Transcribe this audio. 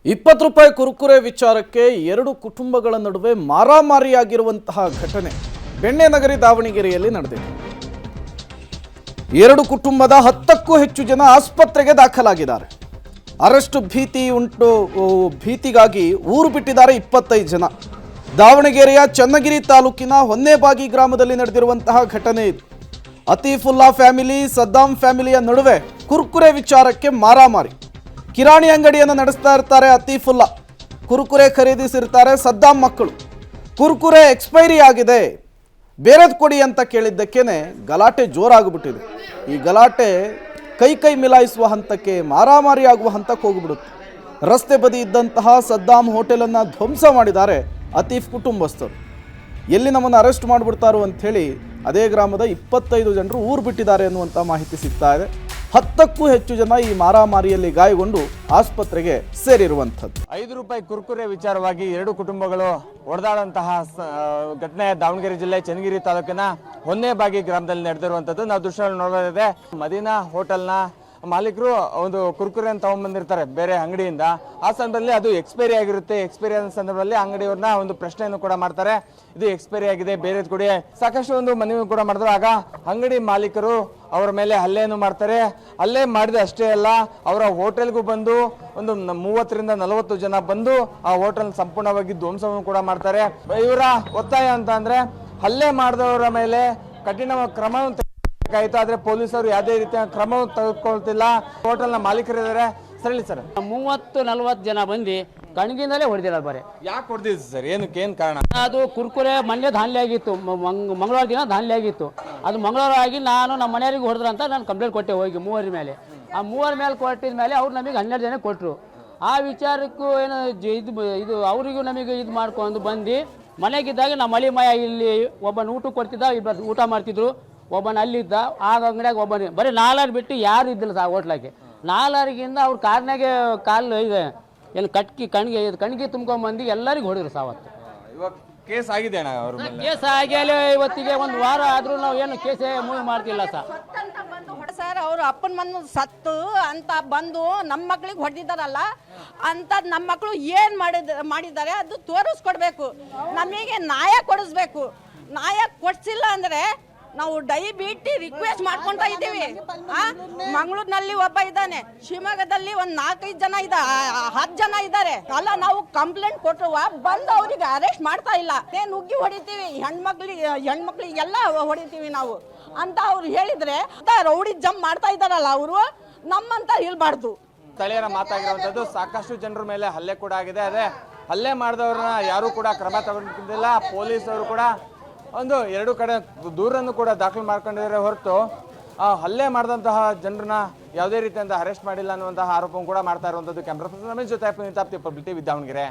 ₹20 ಕುರುಕುರೆ ವಿಚಾರಕ್ಕೆ ಎರಡು ಕುಟುಂಬಗಳ ನಡುವೆ ಮಾರಾಮಾರಿಯಾಗಿರುವಂತಹ ಘಟನೆ ಬೆಣ್ಣೆನಗರಿ ದಾವಣಗೆರೆಯಲ್ಲಿ ನಡೆದಿದೆ. ಎರಡು ಕುಟುಂಬದ 10ಕ್ಕೂ ಹೆಚ್ಚು ಜನ ಆಸ್ಪತ್ರೆಗೆ ದಾಖಲಾಗಿದ್ದಾರೆ. ಅರೆಸ್ಟ್ ಭೀತಿಗಾಗಿ ಊರು ಬಿಟ್ಟಿದ್ದಾರೆ 25 ಜನ. ದಾವಣಗೆರೆಯ ಚನ್ನಗಿರಿ ತಾಲೂಕಿನ ಹೊನ್ನೇಬಾಗಿ ಗ್ರಾಮದಲ್ಲಿ ನಡೆದಿರುವಂತಹ ಘಟನೆ ಇದು. ಅತೀಫುಲ್ಲಾ ಫ್ಯಾಮಿಲಿ ಸದ್ದಾಂ ಫ್ಯಾಮಿಲಿಯ ನಡುವೆ ಕುರುಕುರೆ ವಿಚಾರಕ್ಕೆ ಮಾರಾಮಾರಿ. ಕಿರಾಣಿ ಅಂಗಡಿಯನ್ನು ನಡೆಸ್ತಾ ಇರ್ತಾರೆ ಅತೀಫುಲ್ಲಾ, ಕುರುಕುರೆ ಖರೀದಿಸಿರ್ತಾರೆ ಸದ್ದಾಂ ಮಕ್ಕಳು. ಕುರುಕುರೆ ಎಕ್ಸ್ಪೈರಿ ಆಗಿದೆ, ಬೇರೆದು ಕೊಡಿ ಅಂತ ಕೇಳಿದ್ದಕ್ಕೇನೆ ಗಲಾಟೆ ಜೋರಾಗಿಬಿಟ್ಟಿದೆ. ಈ ಗಲಾಟೆ ಕೈ ಮಿಲಾಯಿಸುವ ಹಂತಕ್ಕೆ, ಮಾರಾಮಾರಿ ಆಗುವ ಹಂತಕ್ಕೆ ಹೋಗಿಬಿಡುತ್ತೆ. ರಸ್ತೆ ಬದಿ ಇದ್ದಂತಹ ಸದ್ದಾಂ ಹೋಟೆಲನ್ನು ಧ್ವಂಸ ಮಾಡಿದ್ದಾರೆ ಅತೀಫ್ ಕುಟುಂಬಸ್ಥರು. ಎಲ್ಲಿ ನಮ್ಮನ್ನು ಅರೆಸ್ಟ್ ಮಾಡಿಬಿಡ್ತಾರೋ ಅಂಥೇಳಿ ಅದೇ ಗ್ರಾಮದ 25 ಜನರು ಊರು ಬಿಟ್ಟಿದ್ದಾರೆ ಅನ್ನುವಂಥ ಮಾಹಿತಿ ಸಿಗ್ತಾ ಇದೆ. 10ಕ್ಕೂ ಹೆಚ್ಚು ಜನ ಈ ಮಾರಾಮಾರಿಯಲ್ಲಿ ಗಾಯಗೊಂಡು ಆಸ್ಪತ್ರೆಗೆ ಸೇರಿರುವಂಥದ್ದು. ₹5 ಕುರುಕುರೆ ವಿಚಾರವಾಗಿ ಎರಡು ಕುಟುಂಬಗಳು ಹೊಡೆದಾಡುವಂತಹ ಘಟನೆ ದಾವಣಗೆರೆ ಜಿಲ್ಲೆ ಚನ್ನಗಿರಿ ತಾಲೂಕಿನ ಹೊನ್ನೇಬಾಗಿ ಗ್ರಾಮದಲ್ಲಿ ನಡೆದಿರುವಂಥದ್ದು. ನಾವು ದೃಶ್ಯವನ್ನು ನೋಡಬಹುದಿದೆ. ಮದೀನಾ ಹೋಟೆಲ್ನ ಮಾಲೀಕರು ಒಂದು ಕುರುಕುರೆ ಅಂತ ತಗೊಂಡ್ಬಂದಿರ್ತಾರೆ ಬೇರೆ ಅಂಗಡಿಯಿಂದ. ಆ ಸಂದರ್ಭದಲ್ಲಿ ಅದು ಎಕ್ಸ್ಪೈರಿ ಆಗಿರುತ್ತೆ. ಎಕ್ಸ್ಪೈರಿ ಆದ ಸಂದರ್ಭದಲ್ಲಿ ಅಂಗಡಿಯವ್ರನ್ನ ಒಂದು ಪ್ರಶ್ನೆಯನ್ನು ಕೂಡ ಮಾಡ್ತಾರೆ, ಇದು ಎಕ್ಸ್ಪೈರಿ ಆಗಿದೆ, ಬೇರೆದು ಕೊಡಿ. ಸಾಕಷ್ಟು ಒಂದು ಮನವಿ ಕೂಡ ಮಾಡಿದ್ರು. ಆಗ ಅಂಗಡಿ ಮಾಲೀಕರು ಅವರ ಮೇಲೆ ಹಲ್ಲೆಯನ್ನು ಮಾಡ್ತಾರೆ. ಹಲ್ಲೆ ಮಾಡಿದ ಅಷ್ಟೇ ಅಲ್ಲ, ಅವರ ಹೋಟೆಲ್ಗೂ ಬಂದು ಒಂದು 30 ರಿಂದ 40 ಜನ ಬಂದು ಆ ಹೋಟೆಲ್ ಸಂಪೂರ್ಣವಾಗಿ ಧ್ವಂಸವನ್ನು ಕೂಡ ಮಾಡ್ತಾರೆ. ಇವರ ಒತ್ತಾಯ ಅಂತ ಅಂದ್ರೆ ಹಲ್ಲೆ ಮಾಡಿದವರ ಮೇಲೆ ಕಠಿಣ ಕ್ರಮವನ್ನು ಆಯ್ತು, ಆದ್ರೆ ಪೊಲೀಸರು ಯಾವುದೇ ರೀತಿಯ ಕ್ರಮವನ್ನು ತೆಗೆದುಕೊಳ್ತಿಲ್ಲ. ಹೋಟೆಲ್ನ ಮಾಲೀಕರಿದ್ದಾರೆ. ಸರಿ ಸರ್, 30-40 ಜನ ಬಂದು ಕಣ್ಗಿಂದಲೇ ಹೊಡೆದಿಲ್ಲ. ಬರೀ ಯಾಕೆ ಹೊಡೆದಿದ್ದು ಸರ್? ಏನಕ್ಕೆ, ಏನು ಕಾರಣ? ಅದು ಕುರ್ಕುರೆ ಮೊನ್ನೆ ದಾನ್ಲೆ ಆಗಿತ್ತು, ಮಂಗಳವಾರ ದಿನ ದಾನ್ಲೆ ಆಗಿತ್ತು. ಅದು ಮಂಗಳವಾರ ಆಗಿ ನಾನು ನಮ್ಮ ಮನೆಯವರಿಗೆ ಹೊಡೆದ್ರ ಅಂತ ನಾನು ಕಂಪ್ಲೇಂಟ್ ಕೊಟ್ಟೆ ಹೋಗಿ 3 ಮೇಲೆ. ಆ 3 ಮೇಲೆ ಕೊಟ್ಟಿದ ಮೇಲೆ ಅವ್ರು ನಮಗೆ 12 ಜನ ಕೊಟ್ಟರು. ಆ ವಿಚಾರಕ್ಕೂ ಏನು ಇದು ಅವರಿಗೂ ನಮಗೆ ಇದು ಮಾಡ್ಕೊಂಡು ಬಂದು ಮನೆಗಿದ್ದಾಗ ನಮ್ಮ ಮಳಿ ಮಯ ಇಲ್ಲಿ ಒಬ್ಬನ ಊಟ ಕೊಡ್ತಿದ್ದ, ಇಬ್ಬರು ಊಟ ಮಾಡ್ತಿದ್ರು. ಒಬ್ಬನ ಅಲ್ಲಿದ್ದ, ಆಗ ಅಂಗಡಿಯಾಗ ಒಬ್ಬನ ಬರೀ 4 ಬಿಟ್ಟು ಯಾರು ಇದ್ದಿಲ್ಲ ಸಹ ಹೋಟ್ಲಾಗೆ. 4ರಿಂದ ಅವ್ರ ಕಾರ್ನಾಗೆ ಕಾಲು ಇದೆ ಏನು ಕಣ್ಣಿಗೆ ತುಂಬ್ಕೊಂಡ್ಬಂದು ಎಲ್ಲರಿಗೂ ಹೊಡೆದ್ರು ಸಾವತ್ತು. ಇವಾಗ ಕೇಸ್ ಆಗಿದೆ ಅಣ್ಣ ಅವ್ರ ಮೇಲೆ? ಕೇಸ್ ಆಗ್ಯಾಲೆ ಇವತ್ತಿಗೆ 1 ವಾರ ಆದ್ರೂ ನಾವು ಏನು ಕೇಸೇ ಮೂವ್ ಮಾಡ್ತಿಲ್ಲ ಸರ್. ಅವ್ರು ಅಪ್ಪನ ಮಣ್ಣು ಸತ್ತು ಅಂತ ಬಂದು ನಮ್ಮ ಮಕ್ಳಿಗೆ ಹೊಡೆದಿದ್ದಾರಲ್ಲ ಅಂತ ನಮ್ಮ ಮಕ್ಕಳು ಏನು ಮಾಡಿದ್ದಾರೆ ಅದು ತೋರಿಸ್ಕೊಡ್ಬೇಕು. ನಮಗೆ ನ್ಯಾಯ ಕೊಡಿಸ್ಬೇಕು. ನ್ಯಾಯ ಕೊಡ್ಸಿಲ್ಲ ಅಂದ್ರೆ ನಾವು ದಯವಿಟ್ಟು ರಿಕ್ವೆಸ್ಟ್ ಮಾಡ್ಕೊಂತ ಇದ್ದೀವಿ. ಮಂಗಳೂರಿನಲ್ಲಿ ಒಬ್ಬ ಇದ್ದಾನೆ, ಶಿವಮೊಗ್ಗದಲ್ಲಿ ಒಂದು 4-5 ಜನ 10 ಜನ ಇದ್ದಾರೆ. ಅಲ್ಲ, ನಾವು ಕಂಪ್ಲೇಂಟ್ ಕೊಟ್ಟರುವ ಬಂದು ಅವ್ರಿಗೆ ಅರೆಸ್ಟ್ ಮಾಡ್ತಾ ಇಲ್ಲ. ನುಗ್ಗಿ ಹೊಡಿತೀವಿ, ಹೆಣ್ಮಕ್ಳಿಗೆಲ್ಲ ಹೊಡಿತೀವಿ ನಾವು ಅಂತ ಅವ್ರು ಹೇಳಿದ್ರೆ ರೌಡಿ ಜಂಪ್ ಮಾಡ್ತಾ ಇದ್ದಾರಲ್ಲ ಅವರು, ನಮ್ಮಂತ ಇಲ್ಬಾರ್ದು. ಸ್ಥಳೀಯರ ಮಾತಾಗಿರುವಂಥದ್ದು. ಸಾಕಷ್ಟು ಜನರ ಮೇಲೆ ಹಲ್ಲೆ ಕೂಡ ಆಗಿದೆ. ಅದೇ ಹಲ್ಲೆ ಮಾಡಿದವ್ರನ್ನ ಯಾರು ಕೂಡ ಕ್ರಮ ತಗೊಂಡಿಲ್ಲ. ಪೊಲೀಸರು ಕೂಡ ಒಂದು 2 ಕಡೆ ದೂರನ್ನು ಕೂಡ ದಾಖಲು ಮಾಡ್ಕೊಂಡಿದ್ದಾರೆ ಹೊರತು ಹಲ್ಲೆ ಮಾಡಿದಂತಹ ಜನರನ್ನ ಯಾವುದೇ ರೀತಿಯಿಂದ ಅರೆಸ್ಟ್ ಮಾಡಿಲ್ಲ ಅನ್ನುವಂತಹ ಆರೋಪ ಕೂಡ ಮಾಡ್ತಾ ಇರುವಂಥದ್ದು. ಕ್ಯಾಮ್ರಾ ಪರ್ಸನ್ ರಮೇಶ್ ಜೊತೆ ಪಬ್ಲಿಕ್ ಟಿವಿ ದಾವಣಗೆರೆ.